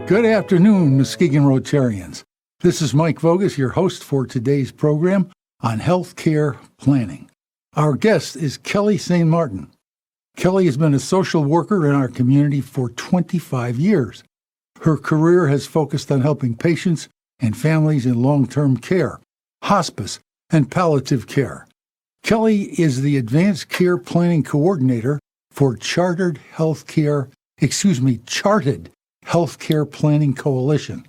Good afternoon, Muskegon Rotarians. This is Mike Vogus, your host for today's program on healthcare planning. Our guest is Kelly St. Martin. Kelly has been a social worker in our community for 25 years. Her career has focused on helping patients and families in long-term care, hospice, and palliative care. Kelly is the Advanced Care Planning Coordinator for Chartered Healthcare Planning Coalition.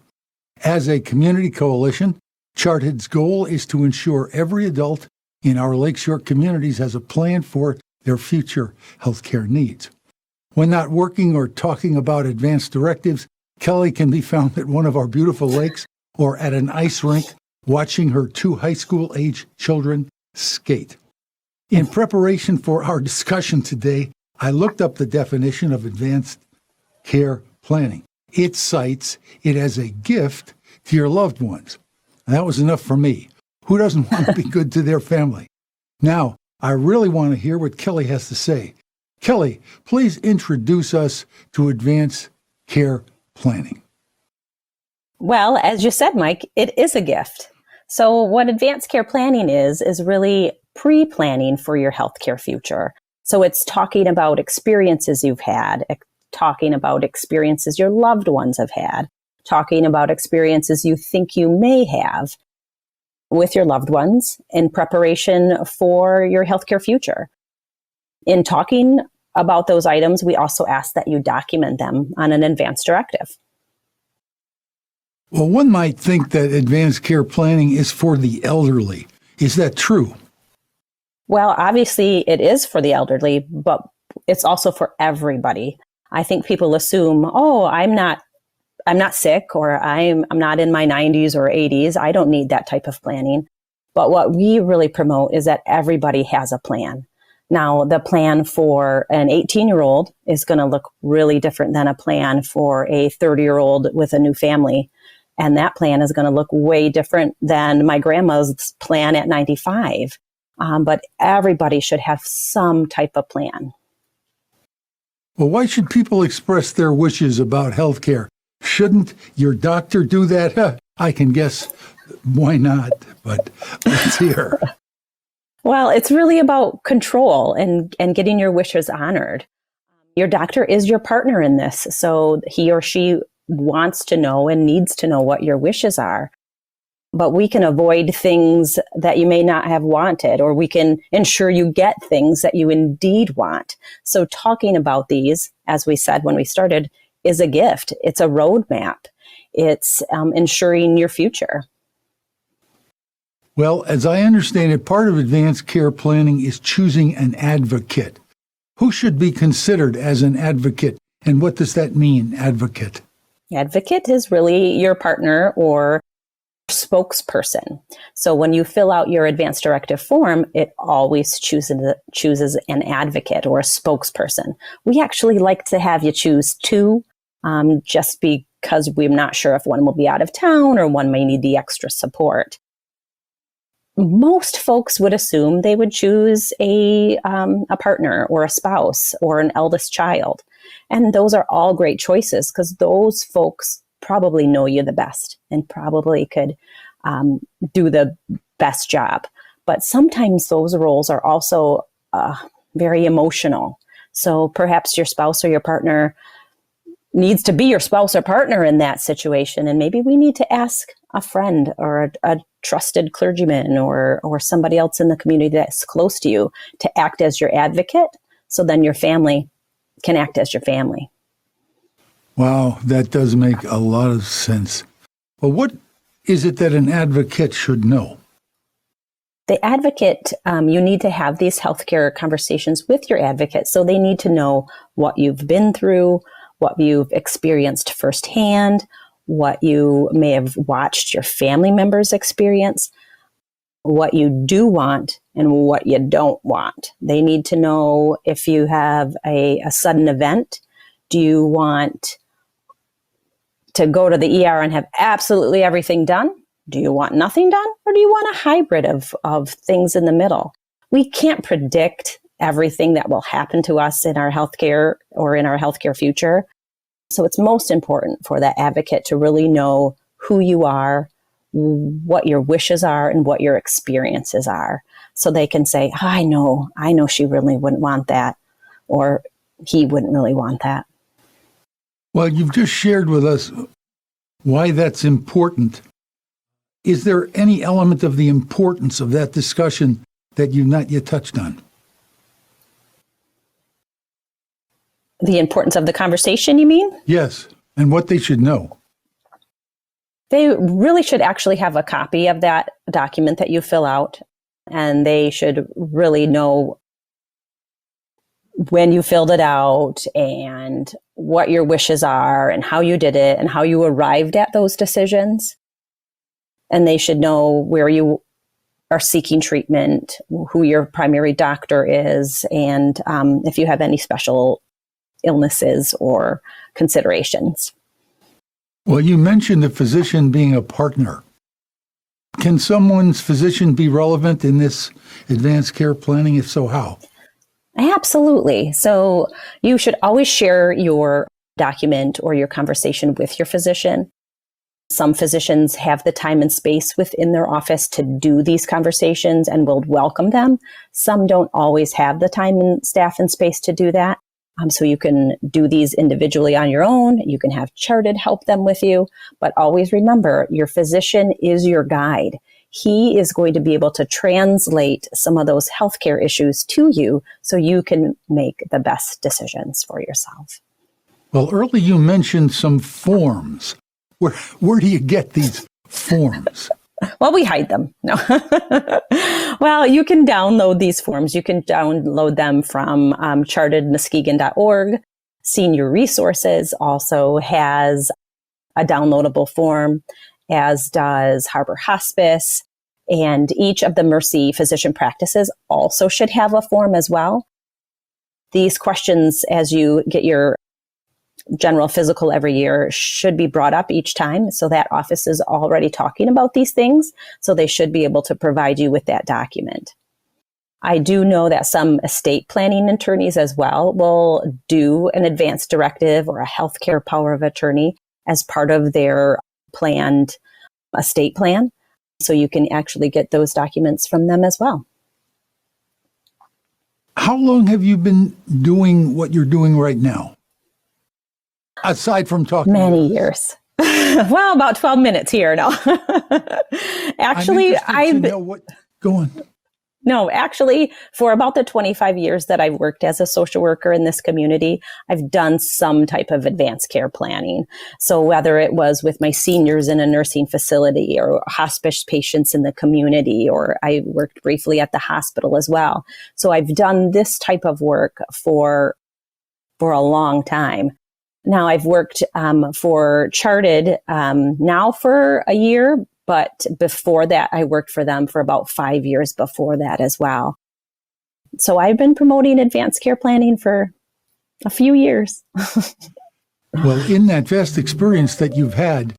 As a community coalition, Charted's goal is to ensure every adult in our lakeshore communities has a plan for their future healthcare needs. When not working or talking about advanced directives, Kelly can be found at one of our beautiful lakes or at an ice rink watching her 2 high school-age children skate. In preparation for our discussion today, I looked up the definition of advanced care planning. It cites it as a gift to your loved ones. That was enough for me. Who doesn't want to be good to their family? Now, I really want to hear what Kelly has to say. Kelly, please introduce us to advanced care planning. Well, as you said, Mike, it is a gift. So what advanced care planning is really pre-planning for your healthcare future. So it's talking about experiences you've had, talking about experiences your loved ones have had, talking about experiences you think you may have with your loved ones in preparation for your healthcare future. In talking about those items, we also ask that you document them on an advance directive. Well, one might think that advanced care planning is for the elderly. Is that true? Well, obviously it is for the elderly, but it's also for everybody. I think people assume, I'm not sick, or I'm not in my 90s or 80s. I don't need that type of planning. But what we really promote is that everybody has a plan. Now, the plan for an 18-year-old is going to look really different than a plan for a 30-year-old with a new family. And that plan is going to look way different than my grandma's plan at 95. But everybody should have some type of plan. Well, why should people express their wishes about health care? Shouldn't your doctor do that? I can guess why not, but let's hear. Well, it's really about control and getting your wishes honored. Your doctor is your partner in this, so he or she wants to know and needs to know what your wishes are. But we can avoid things that you may not have wanted, or we can ensure you get things that you indeed want. So talking about these, as we said when we started, is a gift. It's a roadmap. It's ensuring your future. Well, as I understand it, part of advanced care planning is choosing an advocate. Who should be considered as an advocate, and what does that mean, advocate? Advocate is really your partner or spokesperson. So when you fill out your advance directive form, it always chooses an advocate or a spokesperson. We actually like to have you choose 2, just because we're not sure if one will be out of town or one may need the extra support. Most folks would assume they would choose a partner or a spouse or an eldest child. And those are all great choices because those folks probably know you the best and probably could do the best job. But sometimes those roles are also very emotional. So perhaps your spouse or your partner needs to be your spouse or partner in that situation. And maybe we need to ask a friend or a trusted clergyman or somebody else in the community that's close to you to act as your advocate. So then your family can act as your family. Wow, that does make a lot of sense. Well, what is it that an advocate should know? The advocate, you need to have these healthcare conversations with your advocate. So they need to know what you've been through, what you've experienced firsthand, what you may have watched your family members experience, what you do want and what you don't want. They need to know if you have a sudden event. Do you want to go to the ER and have absolutely everything done? Do you want nothing done? Or do you want a hybrid of things in the middle? We can't predict everything that will happen to us in our healthcare or in our healthcare future. So it's most important for that advocate to really know who you are, what your wishes are, and what your experiences are. So they can say, oh, I know she really wouldn't want that, or he wouldn't really want that. Well, you've just shared with us why that's important. Is there any element of the importance of that discussion that you've not yet touched on? The importance of the conversation, you mean? Yes, and what they should know. They really should actually have a copy of that document that you fill out, and they should really know when you filled it out and what your wishes are and how you did it and how you arrived at those decisions. And they should know where you are seeking treatment, who your primary doctor is, and if you have any special illnesses or considerations. Well, you mentioned the physician being a partner. Can someone's physician be relevant in this advanced care planning? If so, how? Absolutely. So you should always share your document or your conversation with your physician. Some physicians have the time and space within their office to do these conversations and will welcome them. Some don't always have the time and staff and space to do that. So you can do these individually on your own. You can have Charted help them with you. But always remember, your physician is your guide. He is going to be able to translate some of those healthcare issues to you so you can make the best decisions for yourself. Well, earlier you mentioned some forms. Where do you get these forms? Well, we hide them. No. Well, you can download these forms. You can download them from chartedmuskegon.org. Senior Resources also has a downloadable form, as does Harbor Hospice. And each of the Mercy physician practices also should have a form as well. These questions, as you get your general physical every year, should be brought up each time. So that office is already talking about these things. So they should be able to provide you with that document. I do know that some estate planning attorneys as well will do an advance directive or a healthcare power of attorney as part of their planned estate plan. So you can actually get those documents from them as well. How long have you been doing what you're doing right now? Aside from talking. Many years. Well, about 12 minutes here. No. Actually, Go on. No, actually, for about the 25 years that I've worked as a social worker in this community, I've done some type of advanced care planning. So whether it was with my seniors in a nursing facility or hospice patients in the community, or I worked briefly at the hospital as well. So I've done this type of work for a long time. Now I've worked for Charted now for a year, but before that, I worked for them for about 5 years before that as well. So I've been promoting advanced care planning for a few years. Well, in that vast experience that you've had,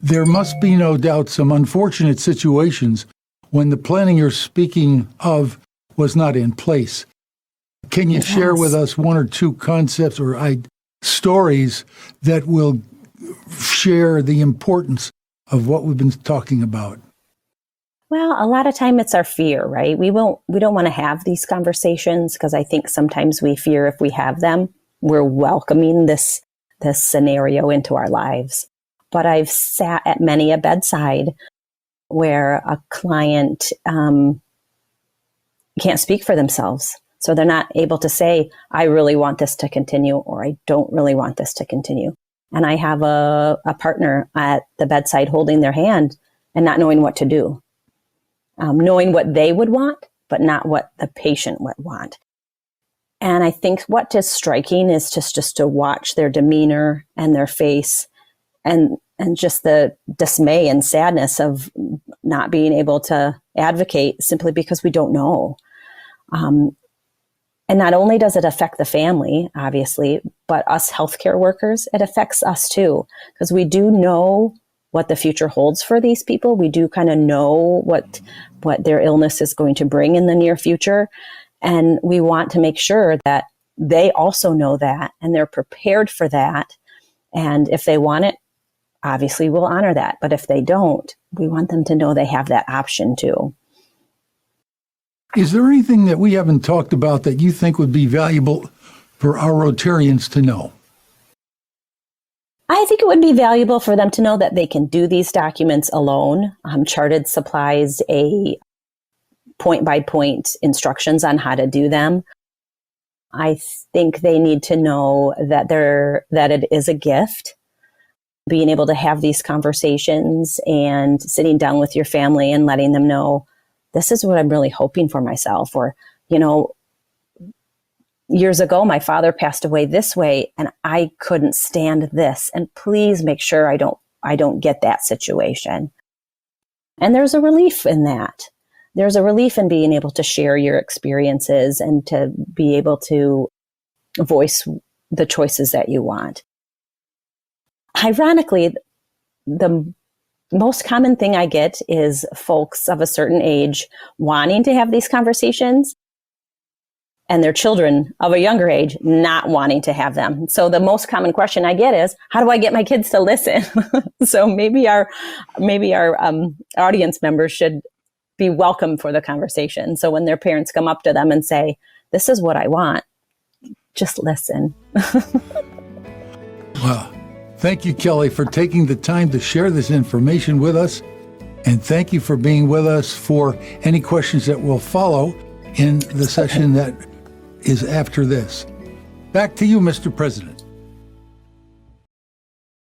there must be no doubt some unfortunate situations when the planning you're speaking of was not in place. Can you share with us one or two concepts or stories that will share the importance of what we've been talking about? Well, a lot of time it's our fear, right? We don't want to have these conversations because I think sometimes we fear if we have them, we're welcoming this scenario into our lives. But I've sat at many a bedside where a client can't speak for themselves. So they're not able to say, I really want this to continue, or I don't really want this to continue. And I have a partner at the bedside holding their hand and not knowing what to do. Knowing what they would want, but not what the patient would want. And I think what is striking is just to watch their demeanor and their face and just the dismay and sadness of not being able to advocate simply because we don't know. And not only does it affect the family, obviously, but us healthcare workers, it affects us too, because we do know what the future holds for these people. We do kind of know what their illness is going to bring in the near future. And we want to make sure that they also know that and they're prepared for that. And if they want it, obviously we'll honor that. But if they don't, we want them to know they have that option too. Is there anything that we haven't talked about that you think would be valuable for our Rotarians to know? I think it would be valuable for them to know that they can do these documents alone. Charted supplies a point-by-point instructions on how to do them. I think they need to know that it is a gift. Being able to have these conversations and sitting down with your family and letting them know, this is what I'm really hoping for myself. Or, years ago, my father passed away this way and I couldn't stand this. And please make sure I don't get that situation. And there's a relief in that. There's a relief in being able to share your experiences and to be able to voice the choices that you want. Ironically, the most common thing I get is folks of a certain age wanting to have these conversations and their children of a younger age not wanting to have them. So the most common question I get is, how do I get my kids to listen? So maybe our audience members should be welcome for the conversation. So when their parents come up to them and say, this is what I want, just listen. Wow. Thank you, Kelly, for taking the time to share this information with us. And thank you for being with us for any questions that will follow in the session that is after this. Back to you, Mr. President.